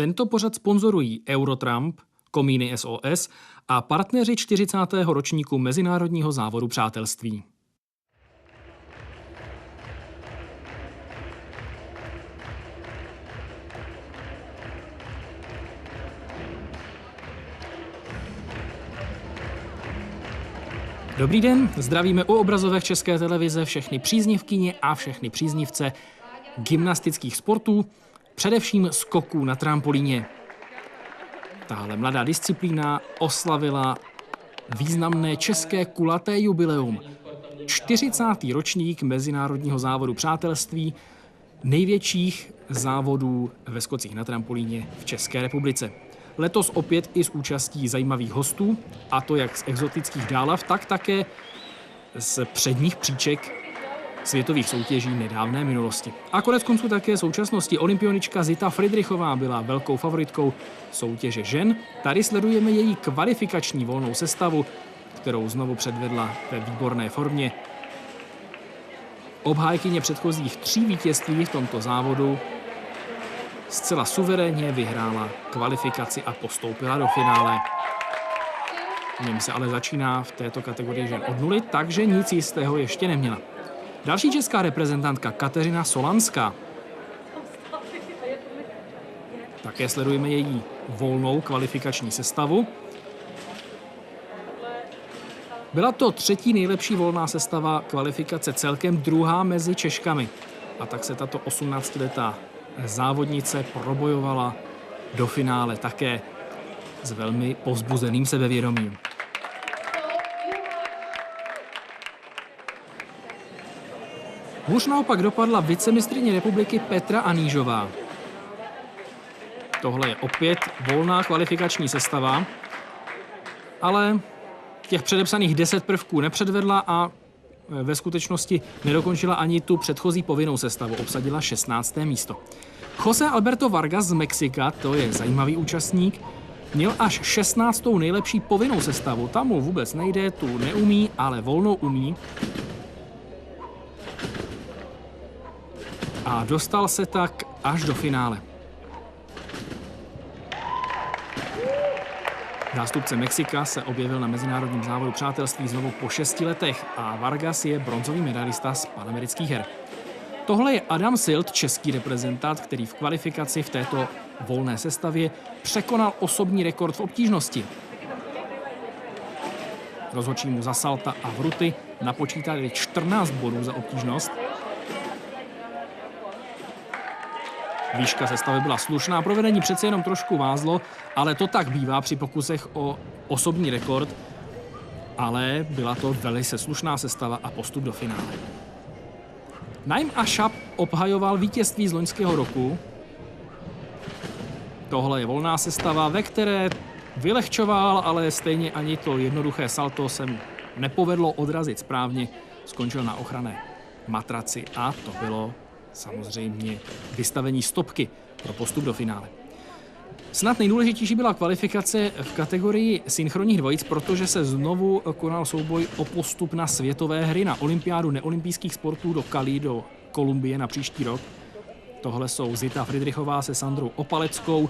Tento pořad sponzorují Eurotrump, Komíny SOS a partneři 40. ročníku Mezinárodního závodu přátelství. Dobrý den, zdravíme u obrazovek České televize všechny příznivkyně a všechny příznivce gymnastických sportů, především skoků na trampolíně. Tahle mladá disciplína oslavila významné české kulaté jubileum. 40. ročník Mezinárodního závodu přátelství, největších závodů ve skocích na trampolíně v České republice. Letos opět i s účastí zajímavých hostů, a to jak z exotických dálav, tak také z předních příček světových soutěží nedávné minulosti. A koneckonců také současnosti. Olympionička Zita Friedrichová byla velkou favoritkou soutěže žen. Tady sledujeme její kvalifikační volnou sestavu, kterou znovu předvedla ve výborné formě. Obhájkyně předchozích 3 vítězství v tomto závodu zcela suverénně vyhrála kvalifikaci a postoupila do finále. V něm se ale začíná v této kategorii žen od nuly, takže nic jistého ještě neměla. Další česká reprezentantka Kateřina Solanská. Také sledujeme její volnou kvalifikační sestavu. Byla to 3. nejlepší volná sestava kvalifikace, celkem 2. mezi Češkami. A tak se tato 18letá závodnice probojovala do finále také s velmi povzbuzeným sebevědomím. Hůř naopak dopadla vicemistryně republiky Petra Anížová. Tohle je opět volná kvalifikační sestava, ale těch předepsaných 10 prvků nepředvedla a ve skutečnosti nedokončila ani tu předchozí povinnou sestavu, obsadila 16. místo. José Alberto Vargas z Mexika, to je zajímavý účastník, měl až 16. nejlepší povinnou sestavu. Tam mu vůbec nejde, tu neumí, ale volnou umí. A dostal se tak až do finále. Zástupce Mexika se objevil na Mezinárodním závodu přátelství znovu po 6 letech a Vargas je bronzový medailista z panamerických her. Tohle je Adam Silt, český reprezentant, který v kvalifikaci v této volné sestavě překonal osobní rekord v obtížnosti. Rozhodčí mu za salta a vruty napočítali 14 bodů za obtížnost. Výška sestavy byla slušná, provedení přece jenom trošku vázlo, ale to tak bývá při pokusech o osobní rekord, ale byla to velice slušná sestava a postup do finále. Naim Ashab obhajoval vítězství z loňského roku. Tohle je volná sestava, ve které vylehčoval, ale stejně ani to jednoduché salto se mu nepovedlo odrazit správně. Skončil na ochranné matraci a to bylo samozřejmě vystavení stopky pro postup do finále. Snad nejdůležitější byla kvalifikace v kategorii synchronních dvojic, protože se znovu konal souboj o postup na světové hry, na olympiádu neolympijských sportů do Cali, do Kolumbie na příští rok. Tohle jsou Zita Friedrichová se Sandrou Opaleckou.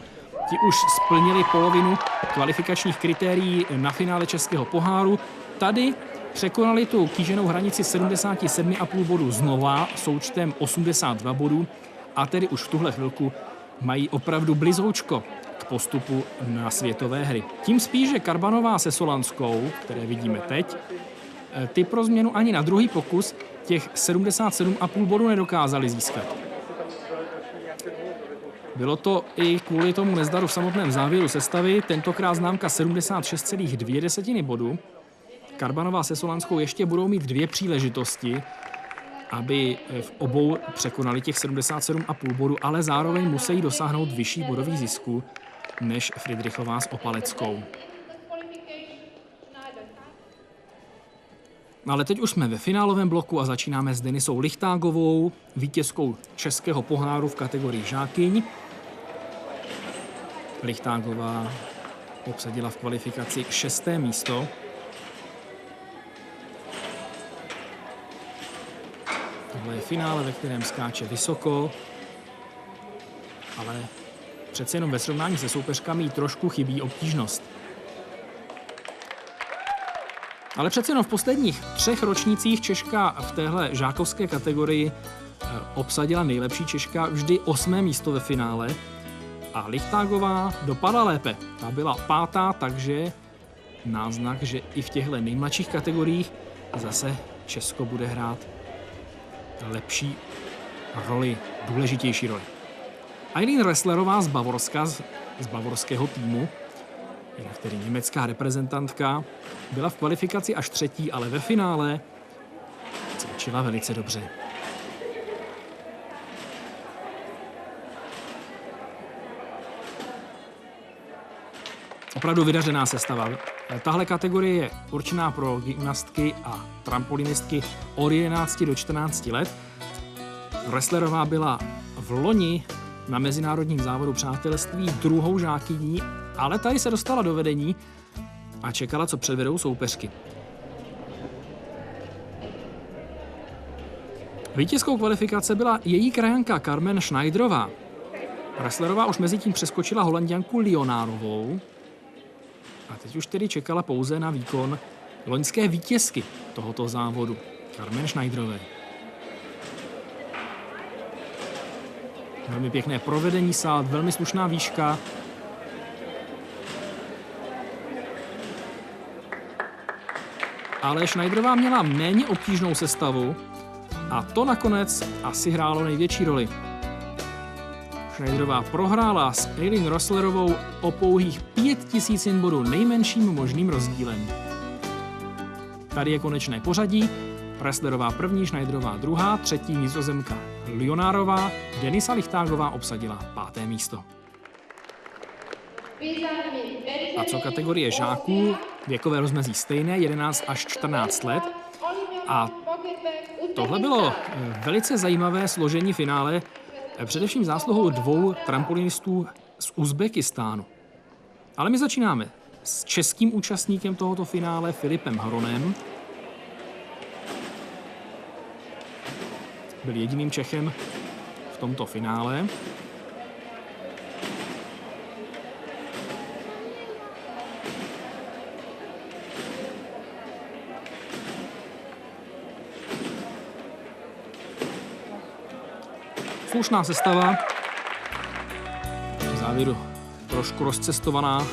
Ti už splnili polovinu kvalifikačních kritérií na finále Českého poháru. Tady překonali tu kýženou hranici 77,5 bodů znova součtem 82 bodů a tedy už v tuhle chvilku mají opravdu blizoučko k postupu na světové hry. Tím spíš, že Karbanová se Solanskou, které vidíme teď, ty pro změnu ani na druhý pokus těch 77,5 bodů nedokázali získat. Bylo to i kvůli tomu nezdaru v samotném závěru sestavy, tentokrát známka 76,2 bodu. Karbanová se Solanskou ještě budou mít 2 příležitosti, aby v obou překonali těch 77,5 bodu, ale zároveň musí dosáhnout vyšší bodových zisků než Friedrichová s Opaleckou. Ale teď už jsme ve finálovém bloku a začínáme s Denisou Lichtágovou, vítězkou Českého poháru v kategorii žákyň. Lichtágová obsadila v kvalifikaci 6. místo. Tohle je finále, ve kterém skáče vysoko, ale přece jenom ve srovnání se soupeřkami trošku chybí obtížnost. Ale přece jenom v posledních 3 ročnících Češka v téhle žákovské kategorii obsadila nejlepší Češka vždy 8. místo ve finále a Lichtágová dopadla lépe. Ta byla 5., takže náznak, že i v těchto nejmladších kategoriích zase Česko bude hrát lepší roli, důležitější roli. Eileen Resslerová z Bavorska, z bavorského týmu, jinak tedy německá reprezentantka, byla v kvalifikaci až 3., ale ve finále cvičila velice dobře. Opravdu vydařená sestava. Tahle kategorie je určená pro gymnastky a trampolinistky od 11 do 14 let. Resslerová byla v loni na mezinárodním závodu přátelství 2. žákyní, ale tady se dostala do vedení a čekala, co předvedou soupeřky. Vítězkou kvalifikace byla její krajanka Carmen Schneiderová. Resslerová už mezi tím přeskočila Holanďanku Lionárovou a teď už tedy čekala pouze na výkon loňské vítězky tohoto závodu, Carmen Schneiderové. Velmi pěkné provedení salt, velmi slušná výška. Ale Schneiderová měla méně obtížnou sestavu a to nakonec asi hrálo největší roli. Schneiderová prohrála s Eileen Resslerovou o pouhých 5000 jen bodů, nejmenším možným rozdílem. Tady je konečné pořadí. Resslerová 1., Schneiderová 2., 3. Nizozemka Lionárová, Denisa Lichtágová obsadila 5. místo. A co kategorie žáků, věkové rozmezí stejné, 11 až 14 let. A tohle bylo velice zajímavé složení finále, především zásluhou 2 trampolinistů z Uzbekistánu. Ale my začínáme s českým účastníkem tohoto finále, Filipem Hronem. Byl jediným Čechem v tomto finále. Slušná sestava. V závěru trošku rozcestovaná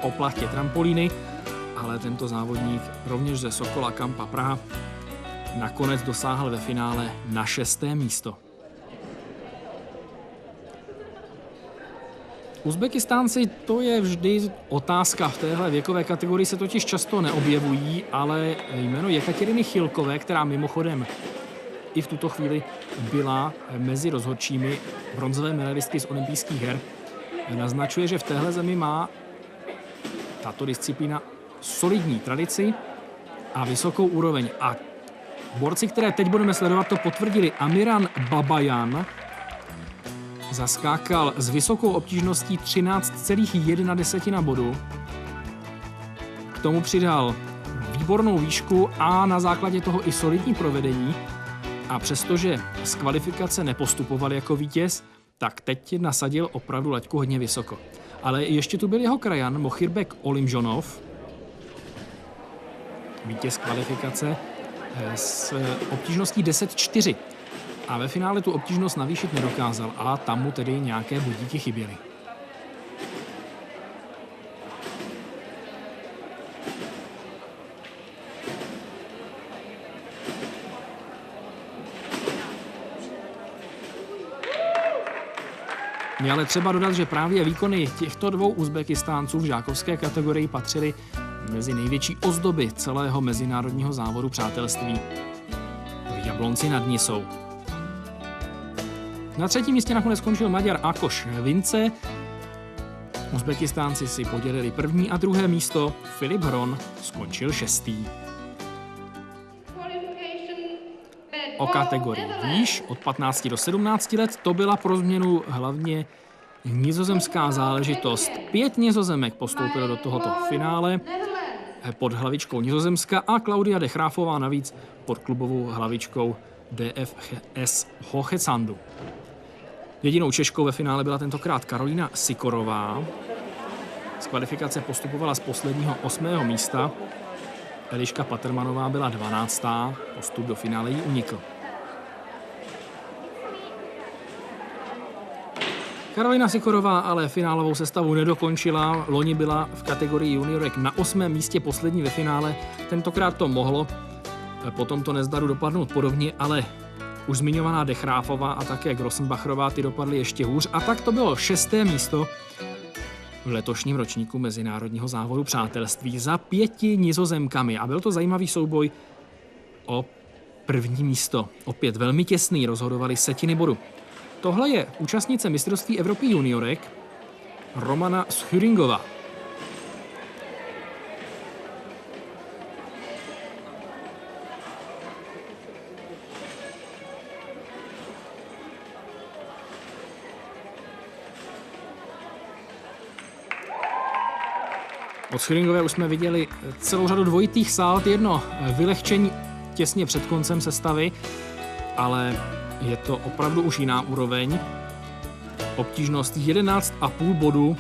o platě trampolíny, ale tento závodník rovněž ze Sokola Kampa Praha nakonec dosáhl ve finále na 6. místo. Uzbekistánci, to je vždy otázka. V téhle věkové kategorii se totiž často neobjevují, ale jméno Jekateriny Chilkové, která mimochodem i v tuto chvíli byla mezi rozhodčími bronzové medailistky z olympijských her, naznačuje, že v téhle zemi má tato disciplína solidní tradici a vysokou úroveň. A borci, které teď budeme sledovat, to potvrdili. Amiran Babajan zaskákal s vysokou obtížností 13,1 bodu. K tomu přidal výbornou výšku a na základě toho i solidní provedení. A přestože z kvalifikace nepostupoval jako vítěz, tak teď nasadil opravdu laťku hodně vysoko. Ale ještě tu byl jeho krajan Mochirbek Olimžonov, vítěz kvalifikace s obtížností 10,4. A ve finále tu obtížnost navýšit nedokázal a tam mu tedy nějaké bodíky chyběly. Je ale třeba dodat, že právě výkony těchto 2 Uzbekistánců v žákovské kategorii patřily mezi největší ozdoby celého mezinárodního závodu přátelství v Jablonci nad Nisou. Na 3. místě nakonec skončil Maďar Ákos Vince. Uzbekistánci si podělili 1. a 2. místo. Filip Hron skončil 6. O kategorii výš od 15 do 17 let to byla pro změnu hlavně nizozemská záležitost. 5 Nizozemek postoupilo do tohoto finále pod hlavičkou Nizozemska a Klaudia de Graafová navíc pod klubovou hlavičkou DFS Hochezandu. Jedinou Češkou ve finále byla tentokrát Karolína Sikorová. Z kvalifikace postupovala z posledního 8. místa. Eliška Patermanová byla 12. Postup do finále jí unikl. Karolina Sikorová ale finálovou sestavu nedokončila. Loni byla v kategorii juniorek na 8. místě poslední ve finále. Tentokrát to mohlo po tomto nezdaru dopadnout podobně, ale už zmiňovaná Dechráfová a také Grossenbacherová ty dopadly ještě hůř. A tak to bylo 6. místo v letošním ročníku mezinárodního závodu přátelství za 5 Nizozemkami. A byl to zajímavý souboj o první místo. Opět velmi těsný, rozhodovali setiny bodu. Tohle je účastnice mistrovství Evropy juniorek Romana Schüringová. Od Schüringové už jsme viděli celou řadu dvojitých salt, jedno vylehčení těsně před koncem sestavy, ale je to opravdu už jiná úroveň. Obtížnost 11,5 bodu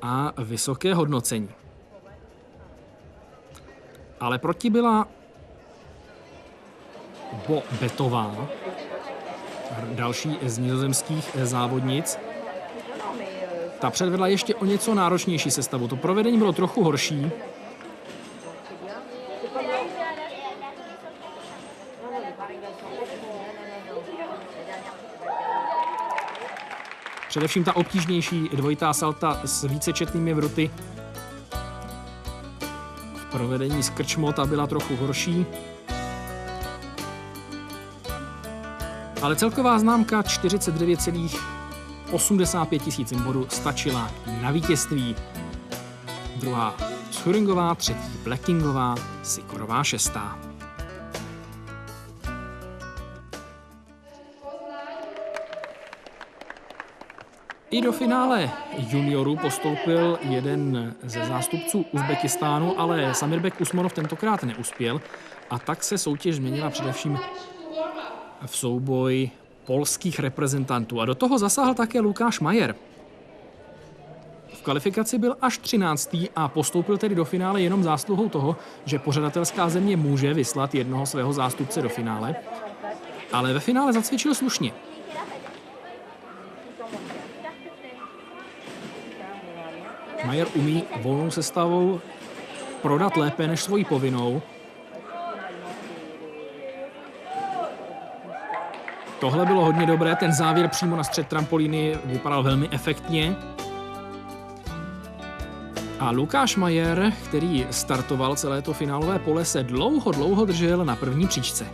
a vysoké hodnocení. Ale proti byla Bo Betová, další z nizozemských závodnic. Ta předvedla ještě o něco náročnější sestavu. To provedení bylo trochu horší. Především ta obtížnější dvojitá salta s vícečetnými vruty. V provedení z krčmota byla trochu horší. Ale celková známka 49,85 tisíc bodů stačila na vítězství. Druhá Schüringová, třetí Blackingová, Sikorová 6. I do finále juniorů postoupil jeden ze zástupců Uzbekistánu, ale Samirbek Usmanov tentokrát neuspěl a tak se soutěž změnila především v souboj polských reprezentantů. A do toho zasáhl také Lukáš Majer. V kvalifikaci byl až 13. a postoupil tedy do finále jenom zásluhou toho, že pořadatelská země může vyslat jednoho svého zástupce do finále. Ale ve finále zacvičil slušně. Majer umí volnou sestavou prodat lépe než svoji povinnou. Tohle bylo hodně dobré, ten závěr přímo na střed trampolíny vypadal velmi efektně. A Lukáš Majer, který startoval celé to finálové pole, se dlouho držel na první příčce.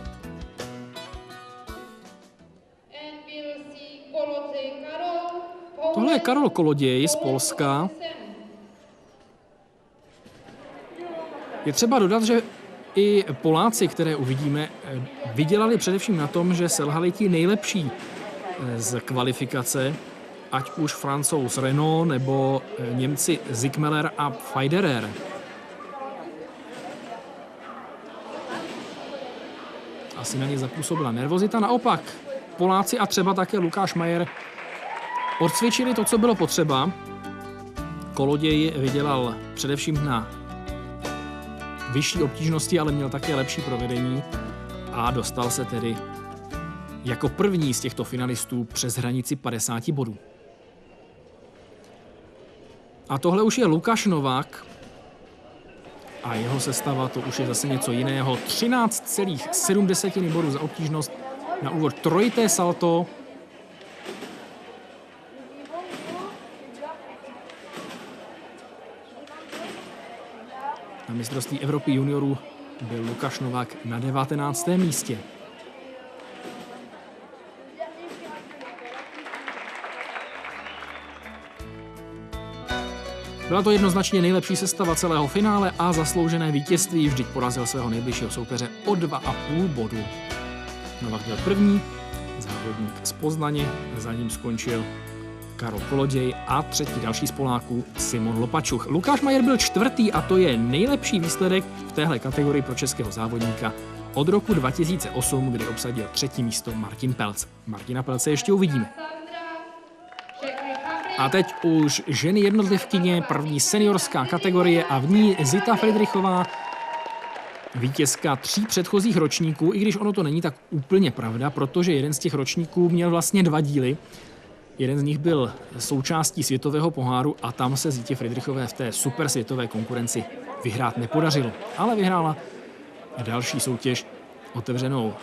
Tohle je Karol Koloděj z Polska. Je třeba dodat, že i Poláci, které uvidíme, vydělali především na tom, že selhali ti nejlepší z kvalifikace, ať už Francouz Renault nebo Němci Zickmeller a Federer. Asi na ně zapůsobila nervozita. Naopak Poláci a třeba také Lukáš Majer odcvičili to, co bylo potřeba. Koloděj vydělal především na vyšší obtížnosti, ale měl také lepší provedení a dostal se tedy jako první z těchto finalistů přes hranici 50 bodů. A tohle už je Lukáš Novák a jeho sestava, to už je zase něco jiného. 13,7 bodů za obtížnost na úvod, trojité salto. Na mistrovství Evropy juniorů byl Lukáš Novák na 19. místě. Byla to jednoznačně nejlepší sestava celého finále a zasloužené vítězství, vždyť porazil svého nejbližšího soupeře o 2,5 bodu. Novák byl první, závodník z Poznaně, za ním skončil Karol Koloděj a třetí další z Poláků Simon Lopačuch. Lukáš Majer byl čtvrtý a to je nejlepší výsledek v téhle kategorii pro českého závodníka od roku 2008, kdy obsadil 3. místo Martin Pelc. Martina Pelce ještě uvidíme. A teď už ženy jednotlivkyně, první seniorská kategorie a v ní Zita Friedrichová, vítězka 3 předchozích ročníků, i když ono to není tak úplně pravda, protože jeden z těch ročníků měl vlastně 2 díly. Jeden z nich byl součástí světového poháru a tam se Zitě Friedrichové v té super světové konkurenci vyhrát nepodařilo. Ale vyhrála další soutěž otevřenou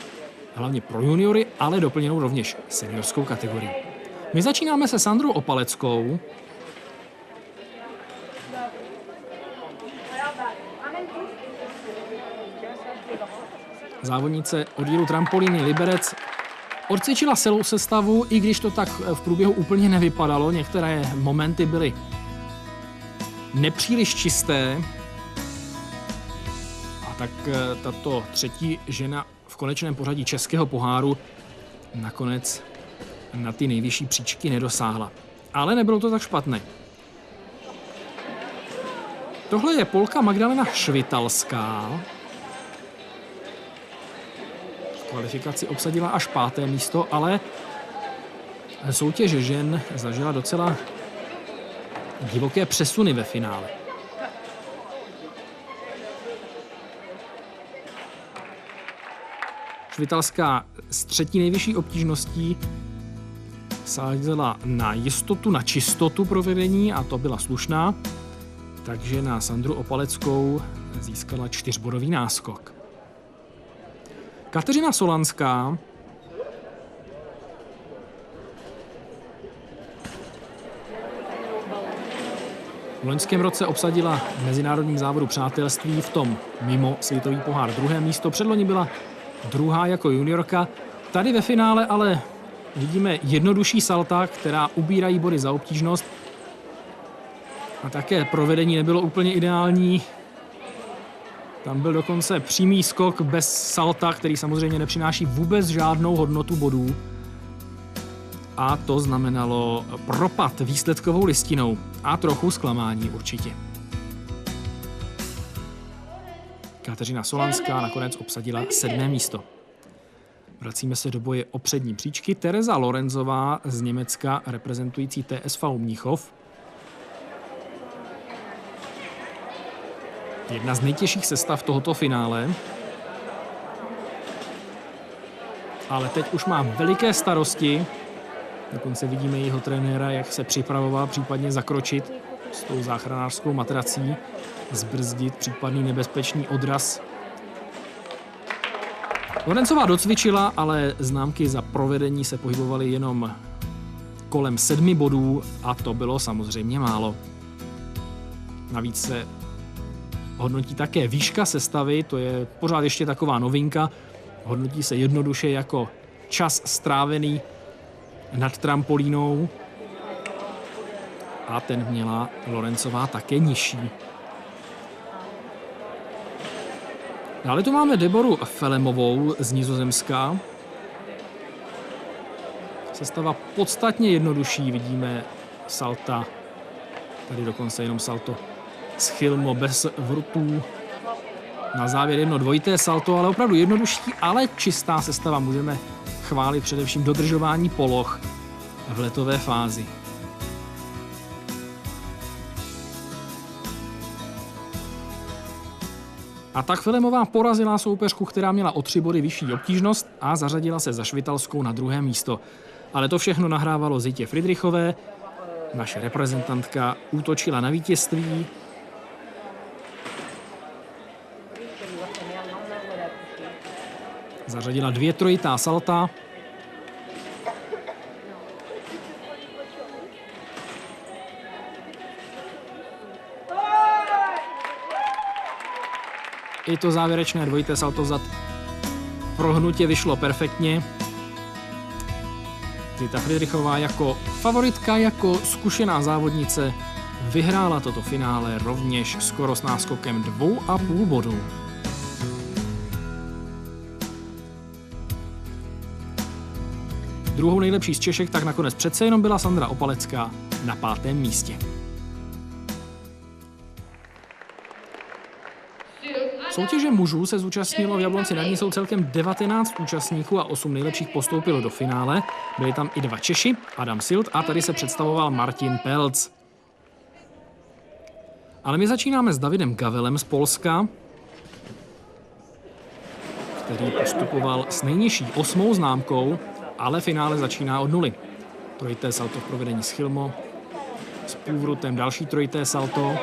hlavně pro juniory, ale doplněnou rovněž seniorskou kategorii. My začínáme se Sandrou Opaleckou. Závodnice oddílu trampolíny Liberec odcvičila celou sestavu, i když to tak v průběhu úplně nevypadalo. Některé momenty byly nepříliš čisté. A tak tato 3. žena v konečném pořadí českého poháru nakonec na ty nejvyšší příčky nedosáhla. Ale nebylo to tak špatné. Tohle je Polka Magdalena Švitalská. V kvalifikaci obsadila až 5. místo, ale soutěž žen zažila docela divoké přesuny ve finále. Švitalská s 3. nejvyšší obtížností sázela na jistotu, na čistotu provedení a to byla slušná, takže na Sandru Opaleckou získala 4bodový náskok. Kateřina Solanská v loňském roce obsadila v mezinárodním závodu přátelství v tom mimo světový pohár 2. místo. Předloni byla 2. jako juniorka. Tady ve finále ale vidíme jednodušší salta, která ubírají body za obtížnost. A také provedení nebylo úplně ideální. Tam byl dokonce přímý skok bez salta, který samozřejmě nepřináší vůbec žádnou hodnotu bodů. A to znamenalo propad výsledkovou listinou a trochu zklamání určitě. Kateřina Solanská nakonec obsadila 7. místo. Vracíme se do boje o přední příčky. Tereza Lorenzová z Německa, reprezentující TSV Mnichov. Jedna z nejtěžších sestav tohoto finále. Ale teď už má veliké starosti. Dokonce vidíme jeho trenéra, jak se připravoval případně zakročit s tou záchranářskou matrací, zbrzdit případný nebezpečný odraz. Lorencová docvičila, ale známky za provedení se pohybovaly jenom kolem 7 bodů a to bylo samozřejmě málo. Navíc se hodnotí také výška sestavy, to je pořád ještě taková novinka. Hodnotí se jednoduše jako čas strávený nad trampolínou a ten měla Lorencová také nižší. Dále tu máme Deboru Felemovou z Nizozemska. Sestava podstatně jednodušší, vidíme salta, tady dokonce jenom salto z chylmo bez vrtů. Na závěr jedno dvojité salto, ale opravdu jednodušší, ale čistá sestava. Můžeme chválit především dodržování poloh v letové fázi. A tak Felemová porazila soupeřku, která měla o 3 body vyšší obtížnost a zařadila se za Švitalskou na 2. místo. Ale to všechno nahrávalo Zitě Friedrichové. Naše reprezentantka útočila na vítězství. Zařadila 2 trojitá salta. I to závěrečné dvojité salto vzad prohnutě vyšlo perfektně. Zita Friedrichová jako favoritka, jako zkušená závodnice vyhrála toto finále rovněž skoro s náskokem 2,5 bodů. Druhou nejlepší z Češek tak nakonec přece jenom byla Sandra Opalecká na 5. místě. Soutěže mužů se zúčastnilo v Jablonci nad Nisou celkem 19 účastníků a 8 nejlepších postoupilo do finále. Byli tam i 2 Češi, Adam Silt a tady se představoval Martin Pelc. Ale my začínáme s Davidem Gavelem z Polska, který postupoval s nejnižší 8. známkou, ale finále začíná od 0. Trojité salto v provedení Schilmo, s půvrutem další trojité salto.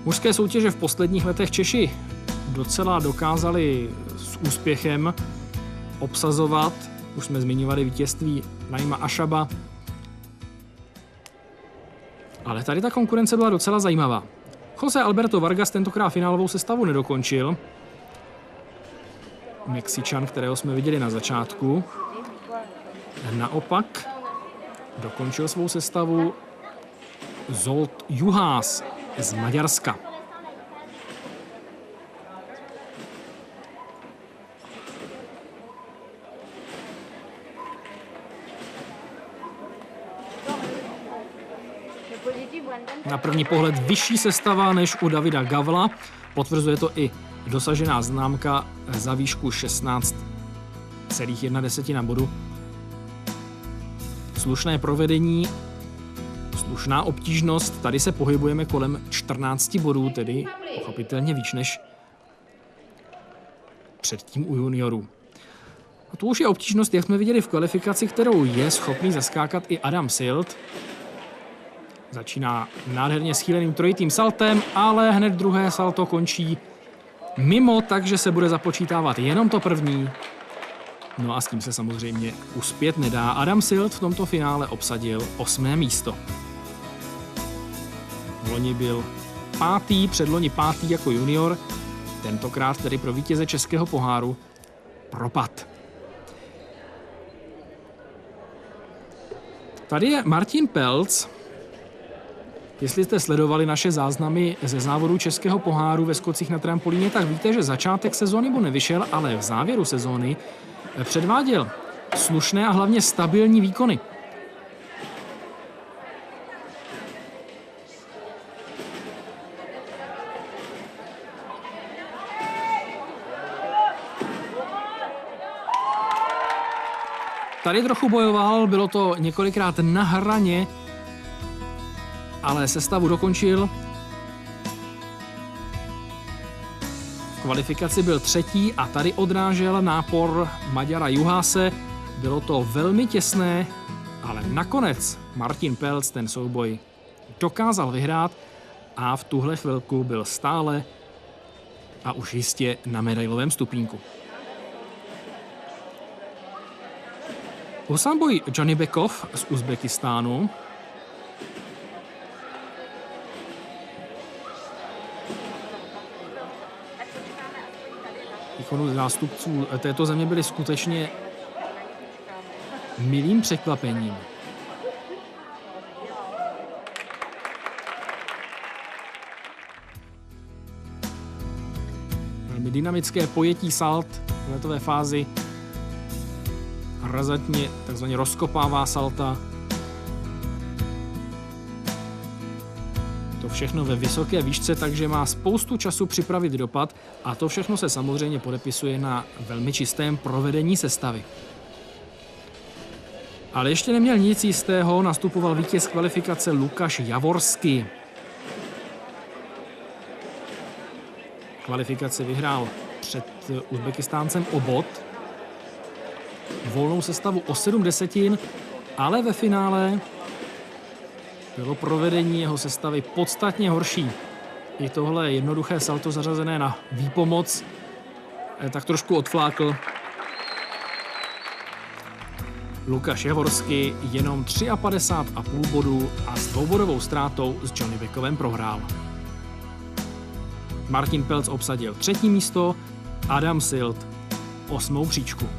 Mužské soutěže v posledních letech Češi docela dokázali s úspěchem obsazovat. Už jsme zmiňovali vítězství Naima Ašaba. Ale tady ta konkurence byla docela zajímavá. José Alberto Vargas tentokrát finálovou sestavu nedokončil. Mexičan, kterého jsme viděli na začátku. Naopak dokončil svou sestavu Zsolt Juhász z Maďarska. Na první pohled vyšší sestava než u Davida Gavla. Potvrzuje to i dosažená známka za výšku 16,1 bodu. Slušné provedení, slušná obtížnost. Tady se pohybujeme kolem 14 bodů, tedy pochopitelně víc než předtím u juniorů. A to už je obtížnost, jak jsme viděli v kvalifikaci, kterou je schopný zaskákat i Adam Silt. Začíná nádherně schýleným trojitým saltem, ale hned druhé salto končí mimo, takže se bude započítávat jenom to první. No a s tím se samozřejmě uspět nedá. Adam Silt v tomto finále obsadil 8. místo. Loni byl 5., předloni 5. jako junior, tentokrát tedy pro vítěze Českého poháru propad. Tady je Martin Pelc. Jestli jste sledovali naše záznamy ze závodu Českého poháru ve skocích na trampolíně, tak víte, že začátek sezóny mu nevyšel, ale v závěru sezóny předváděl slušné a hlavně stabilní výkony. Tady trochu bojoval, bylo to několikrát na hraně, ale sestavu dokončil. V kvalifikaci byl 3. a tady odrážel nápor Maďara Juháse. Bylo to velmi těsné, ale nakonec Martin Pelc ten souboj dokázal vyhrát a v tuhle chvilku byl stále a už jistě na medailovém stupínku. Husanboj Janibekov z Uzbekistánu výkonu zástupců této země byly skutečně milým překvapením. Velmi dynamické pojetí salt v letové fázi. Razantně takzvaně rozkopává salta. To všechno ve vysoké výšce, takže má spoustu času připravit dopad a to všechno se samozřejmě podepisuje na velmi čistém provedení sestavy. Ale ještě neměl nic jistého, nastupoval vítěz kvalifikace Lukáš Javorský. Kvalifikaci vyhrál před Uzbekistáncem o bod. Volnou sestavu o 7 desetin, ale ve finále bylo provedení jeho sestavy podstatně horší. I tohle jednoduché salto zařazené na výpomoc tak trošku odflákl. Lukáš Javorský jenom 53,5 bodů a s dvoubodovou ztrátou s Janibekovem prohrál. Martin Pelc obsadil 3. místo, Adam Silt 8. příčku.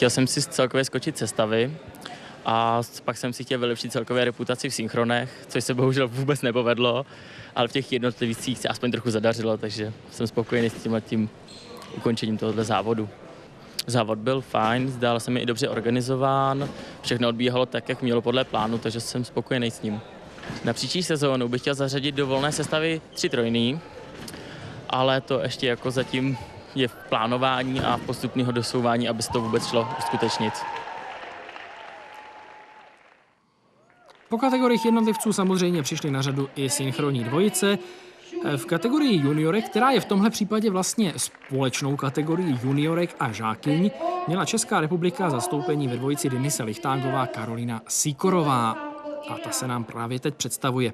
chtěl jsem si celkově skočit sestavy a pak jsem si chtěl vylepšit celkově reputaci v synchronech, což se bohužel vůbec nepovedlo, ale v těch jednotlivicích se aspoň trochu zadařilo, takže jsem spokojený s tím ukončením tohoto závodu. Závod byl fajn, zdál se mi i dobře organizován, všechno odbíhalo tak, jak mělo podle plánu, takže jsem spokojený s ním. Na příští sezónu bych chtěl zařadit do volné sestavy 3 trojný, ale to ještě jako zatím je v plánování a postupného dosouvání, aby se to vůbec šlo uskutečnit. Po kategoriích jednotlivců samozřejmě přišly na řadu i synchronní dvojice. V kategorii juniorek, která je v tomhle případě vlastně společnou kategorií juniorek a žákyň, měla Česká republika zastoupení ve dvojici Denise Lichtágová, Karolina Sýkorová. A ta se nám právě teď představuje.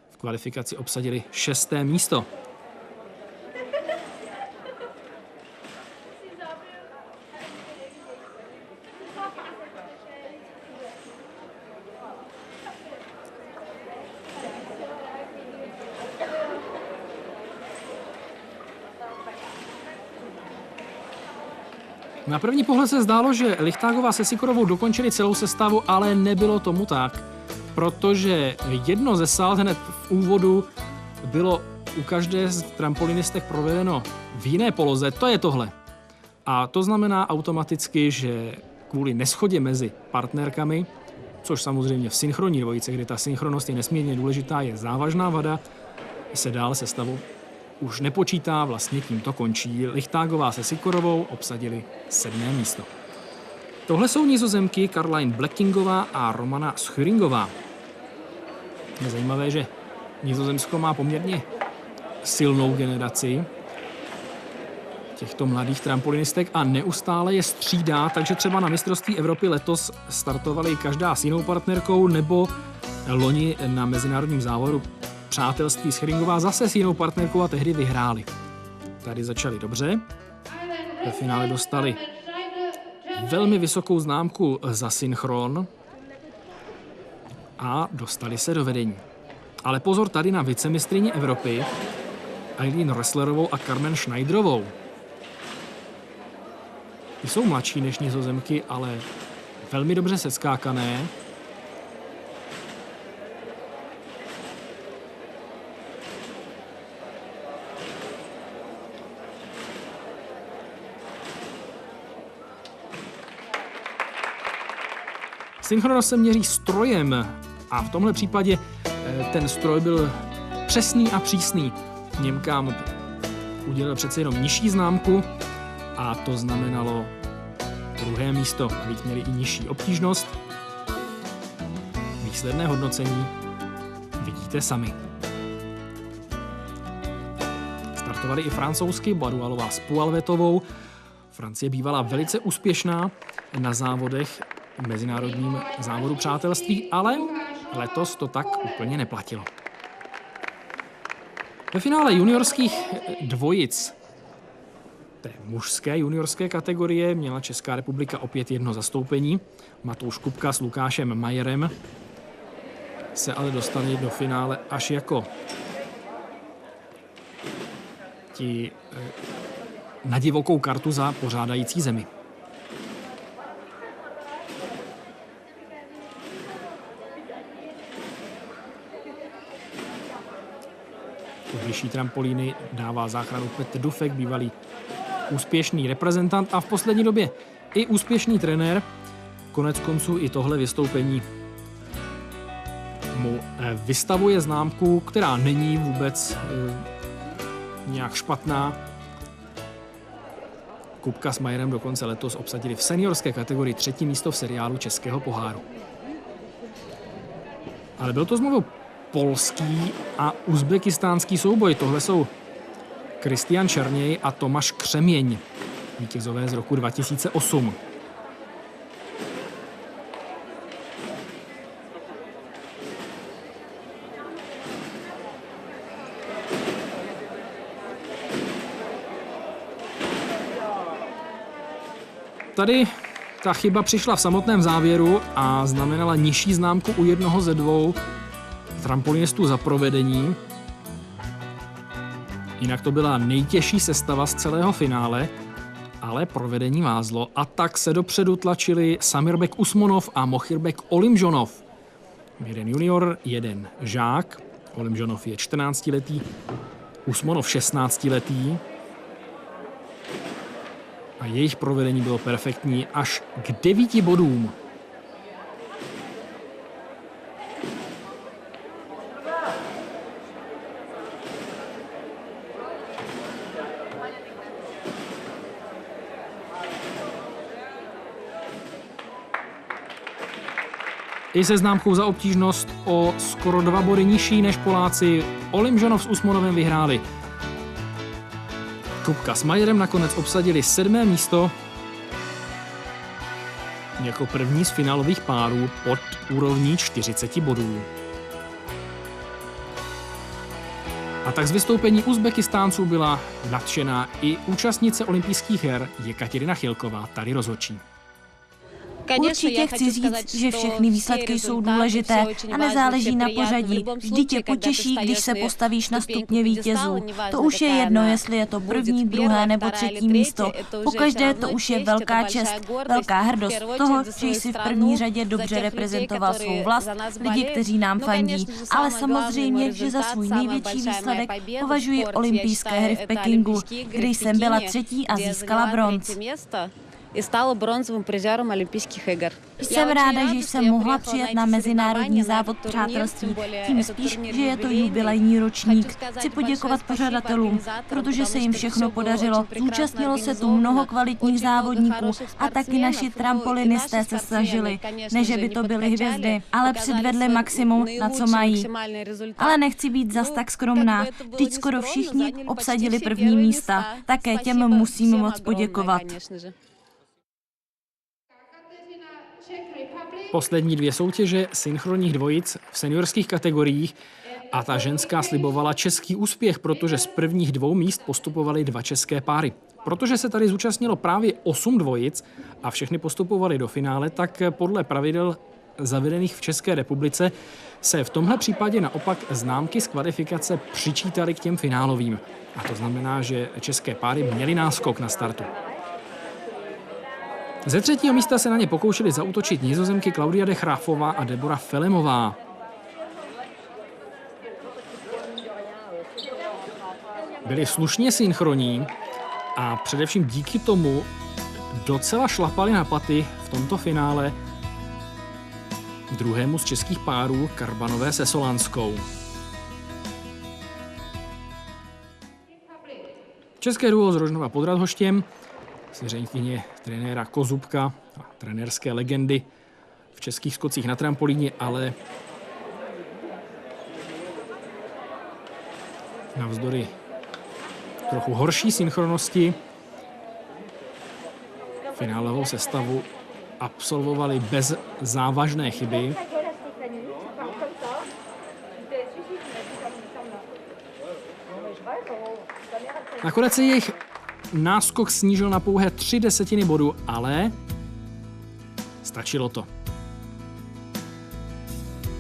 V kvalifikaci obsadili 6. místo. Na první pohled se zdálo, že Lichtágová se Sýkorovou dokončili celou sestavu, ale nebylo tomu tak, protože jedno ze salt hned v úvodu bylo u každé z trampolinistek provedeno v jiné poloze, to je tohle. A to znamená automaticky, že kvůli neschodě mezi partnerkami, což samozřejmě v synchronní dvojice, kde ta synchronnost je nesmírně důležitá, je závažná vada, se dál sestavou už nepočítá, vlastně tímto končí. Lichtágová se Sýkorovou obsadili 7. místo. Tohle jsou Nizozemky Caroline Blackingová a Romana Schuringová. Je zajímavé, že Nizozemsko má poměrně silnou generaci těchto mladých trampolinistek a neustále je střídá, takže třeba na mistrovství Evropy letos startovali každá s jinou partnerkou, nebo loni na mezinárodním závodu Přátelství Schuringová zase s jinou partnerkou a tehdy vyhráli. Tady začali dobře. Ve finále dostali velmi vysokou známku za synchron a dostali se do vedení. Ale pozor tady na vicemistryni Evropy Eileen Resslerovou a Carmen Schneiderovou. Ty jsou mladší než Nizozemky, ale velmi dobře seskákané. Synchronost se měří strojem a v tomhle případě ten stroj byl přesný a přísný. Němkám udělal přece jenom nižší známku a to znamenalo 2. místo. Navíc měli i nižší obtížnost. Výsledné hodnocení vidíte sami. Startovali i francouzsky, Badualová s Pualvetovou. Francie bývala velice úspěšná na závodech v mezinárodním závodu přátelství, ale letos to tak úplně neplatilo. Ve finále juniorských dvojic té mužské juniorské kategorie měla Česká republika opět jedno zastoupení. Matouš Kupka s Lukášem Majerem se ale dostali do finále až jako ti na divokou kartu za pořádající zemi. Vyšší trampolíny dává záchranu Petr Dufek, bývalý úspěšný reprezentant a v poslední době i úspěšný trenér. Konec konců i tohle vystoupení mu vystavuje známku, která není vůbec nějak špatná. Kupka s Majerem dokonce letos obsadili v seniorské kategorii 3. místo v seriálu Českého poháru. Ale byl to znovu polský a uzbekistánský souboj. Tohle jsou Kristian Černěj a Tomáš Křeměň, vítězové z roku 2008. Tady ta chyba přišla v samotném závěru a znamenala nižší známku u jednoho ze 2 trampolinistů za provedení. Jinak to byla nejtěžší sestava z celého finále, ale provedení vázlo a tak se dopředu tlačili Samirbek Usmonov a Mochirbek Olimžonov. Jeden junior, jeden žák. Olimžonov je 14letý, Usmonov 16letý. A jejich provedení bylo perfektní až k 9 bodům. I se známkou za obtížnost o skoro 2 body nižší než Poláci Olimžonov s Usmonovem vyhráli. Kupka s Majerem nakonec obsadili 7. místo jako první z finálových párů pod úrovní 40 bodů. A tak z vystoupení Uzbekistánců byla nadšená i účastnice olympijských her Jekaterina Chilková, tady rozhodčí. Určitě chci říct, že všechny výsledky jsou důležité a nezáleží na pořadí. Vždy tě potěší, když se postavíš na stupně vítězů. To už je jedno, jestli je to první, druhé nebo třetí místo. Pokaždé to už je velká čest, velká hrdost toho, že jsi v první řadě dobře reprezentoval svou vlast, lidi, kteří nám fandí. Ale samozřejmě, že za svůj největší výsledek považuji olympijské hry v Pekingu, kde jsem byla třetí a získala bronz. I stala bronzovým prizérem olympijských her. Jsem ráda, že jsem mohla přijet na mezinárodní závod přátelství. Tím spíš, že je to jubilejní ročník. Chci poděkovat pořadatelům, protože se jim všechno podařilo. Zúčastnilo se tu mnoho kvalitních závodníků a taky naši trampolinisté se snažili. Ne, že by to byly hvězdy, ale předvedli maximum, na co mají. Ale nechci být zas tak skromná. Vždyť skoro všichni obsadili první místa. Také těm musím moc poděkovat. Poslední 2 soutěže synchronních dvojic v seniorských kategoriích a ta ženská slibovala český úspěch, protože z prvních 2 míst postupovaly 2 české páry. Protože se tady zúčastnilo právě 8 dvojic a všechny postupovaly do finále, tak podle pravidel zavedených v České republice se v tomhle případě naopak známky z kvalifikace přičítaly k těm finálovým. A to znamená, že české páry měly náskok na startu. Ze 3. místa se na ně pokoušeli zaútočit Nizozemky Claudia de Graafová a Deborah Felemová. Byli slušně synchronní a především díky tomu docela šlapali na paty v tomto finále druhému z českých párů Karbanové se Solanskou. České duo z Rožnova pod Radhoštěm, svěřenkyně trenéra Kozubka a trenérské legendy v českých skocích na trampolíně, ale navzdory trochu horší synchronnosti finálovou sestavu absolvovali bez závažné chyby. Nakonec se jejich náskok snížil na pouhé 0,3 bodu, ale stačilo to.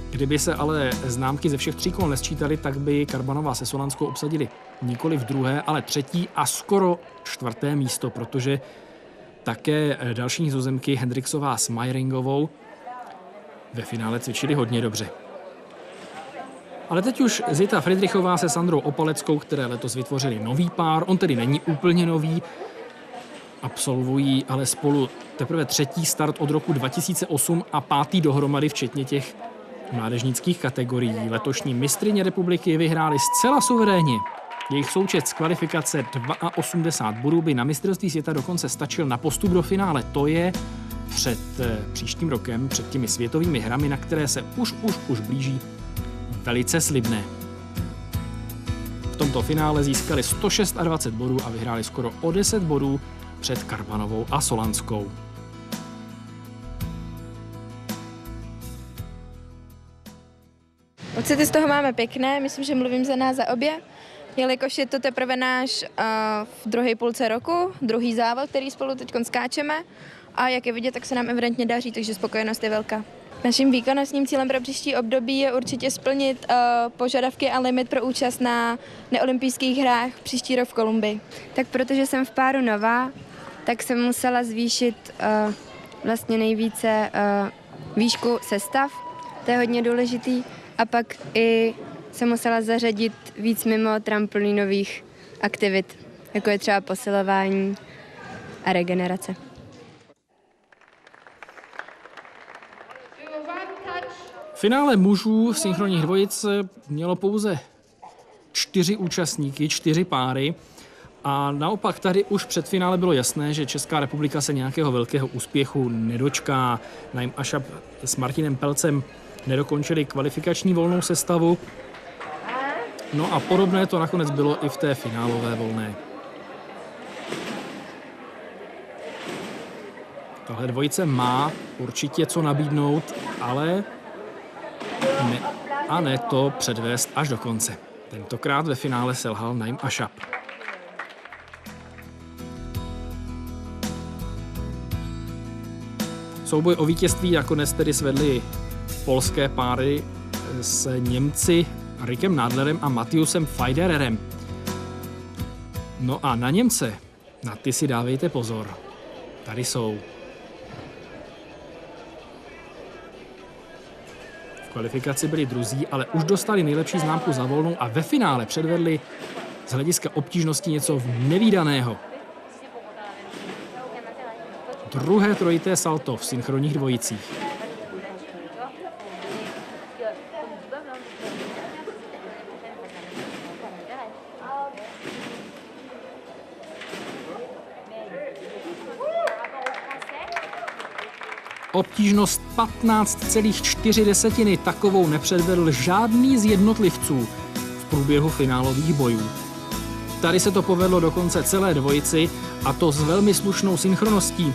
Kdyby se ale známky ze všech 3 kol nesčítaly, tak by Karbanová se Solanskou obsadili nikoli v 2., ale 3. a skoro 4. místo, protože také další Nizozemky Hendriksová s Majringovou ve finále cvičili hodně dobře. Ale teď už Zita Friedrichová se Sandrou Opaleckou, které letos vytvořili nový pár, on tedy není úplně nový, absolvují ale spolu teprve 3. start od roku 2008 a 5. dohromady, včetně těch mládežnických kategorií. Letošní mistryně republiky vyhráli zcela suverénně. Jejich součet z kvalifikace 82 bodů by na mistrovství světa dokonce stačil na postup do finále. To je před příštím rokem, před těmi světovými hrami, na které se už blíží, velice slibné. V tomto finále získali 126 bodů a vyhráli skoro o 10 bodů před Karbanovou a Solanskou. Pocity z toho máme pěkné, myslím, že mluvím za nás za obě, jelikož je to teprve náš v druhé půlce roku, druhý závod, který spolu teď skáčeme a jak je vidět, tak se nám evidentně daří, takže spokojenost je velká. Naším výkonnostním cílem pro příští období je určitě splnit požadavky a limit pro účast na neolympijských hrách příští rok v Kolumbii. Tak protože jsem v páru nová tak jsem musela zvýšit vlastně nejvíce výšku sestav, to je hodně důležitý, a pak i jsem musela zařadit víc mimo trampolínových aktivit, jako je třeba posilování a regenerace. Finále mužů synchronních dvojic mělo pouze 4 účastníky, 4 páry. A naopak tady už před finále bylo jasné, že Česká republika se nějakého velkého úspěchu nedočká. Naim Ašab s Martinem Pelcem nedokončili kvalifikační volnou sestavu. No a podobné to nakonec bylo i v té finálové volné. Tahle dvojice má určitě co nabídnout, ale ne to předvést až do konce. Tentokrát ve finále selhal Naim Ašab. Souboj o vítězství nakonec tedy svedly polské páry s Němci Rickem Nadlerem a Matthiasem Pfeidererem. No a na Němce, na ty si dávejte pozor. Tady jsou. V kvalifikaci byli druzí, ale už dostali nejlepší známku za volnou a ve finále předvedli z hlediska obtížnosti něco nevídaného. Druhé trojité salto v synchronních dvojicích. Obtížnost 15,4, takovou nepředvedl žádný z jednotlivců v průběhu finálových bojů. Tady se to povedlo dokonce celé dvojici, a to s velmi slušnou synchroností.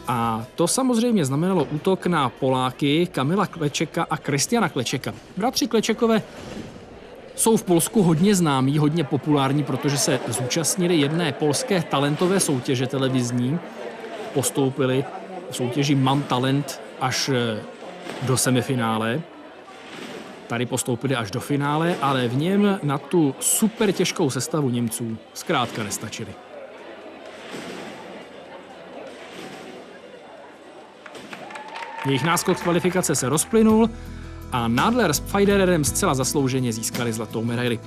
A to samozřejmě znamenalo útok na Poláky Kamila Klečeka a Kristiana Klečeka. Bratři Klečekové jsou v Polsku hodně známí, hodně populární, protože se zúčastnili jedné polské talentové soutěže televizní. Postoupili v soutěži Mám talent až do semifinále. Tady postoupili až do finále, ale v něm na tu super těžkou sestavu Němců zkrátka nestačili. Jejich náskok z kvalifikace se rozplynul a Nadler s Pfeidererem zcela zaslouženě získali zlatou medaili.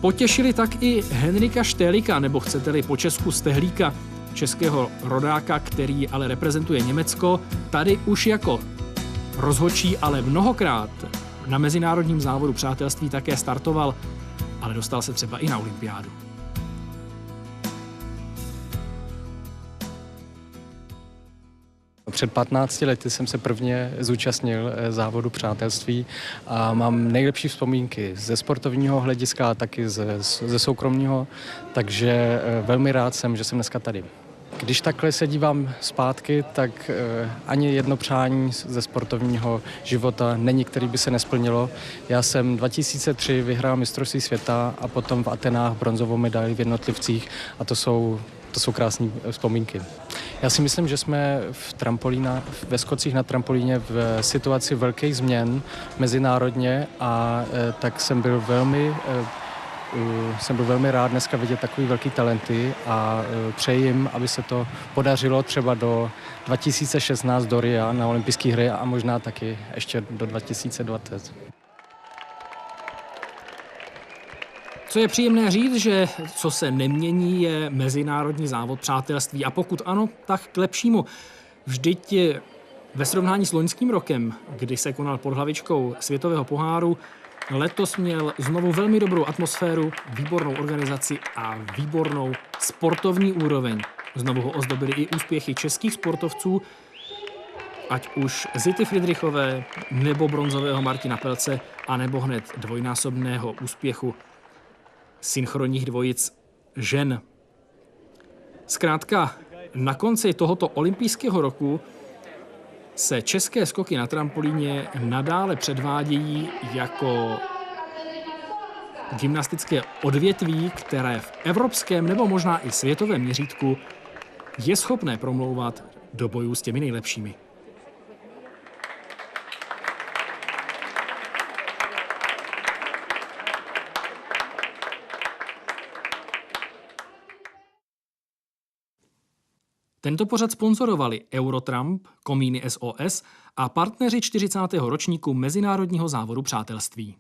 Potěšili tak i Henrika Štélika, nebo chcete-li po česku Stehlíka, českého rodáka, který ale reprezentuje Německo. Tady už jako rozhodčí, ale mnohokrát na mezinárodním závodu přátelství také startoval, ale dostal se třeba i na olympiádu. Před 15 lety jsem se prvně zúčastnil závodu přátelství a mám nejlepší vzpomínky ze sportovního hlediska a taky ze soukromního, takže velmi rád jsem, že jsem dneska tady. Když takhle se dívám zpátky, tak ani jedno přání ze sportovního života není, který by se nesplnilo. Já jsem 2003 vyhrál mistrovství světa a potom v Atenách bronzovou medaili v jednotlivcích a to jsou krásné vzpomínky. Já si myslím, že jsme ve skocích na trampolíně v situaci velkých změn mezinárodně a tak jsem byl velmi rád dneska vidět takový velký talenty a přeji jim, aby se to podařilo třeba do 2016 do Ria na olympijské hry a možná taky ještě do 2020. Co je příjemné říct, že co se nemění, je mezinárodní závod přátelství. A pokud ano, tak k lepšímu. Vždyť ve srovnání s loňským rokem, kdy se konal pod hlavičkou světového poháru, letos měl znovu velmi dobrou atmosféru, výbornou organizaci a výbornou sportovní úroveň. Znovu ho ozdobily i úspěchy českých sportovců, ať už Zity Fridrichové, nebo bronzového Martina Pelce, anebo hned dvojnásobného úspěchu synchronních dvojic žen. Zkrátka, na konci tohoto olympijského roku se české skoky na trampolíně nadále předvádějí jako gymnastické odvětví, které v evropském nebo možná i světovém měřítku je schopné promlouvat do bojů s těmi nejlepšími. Tento pořad sponzorovali Eurotrump, Komíny SOS a partneři 40. ročníku Mezinárodního závodu přátelství.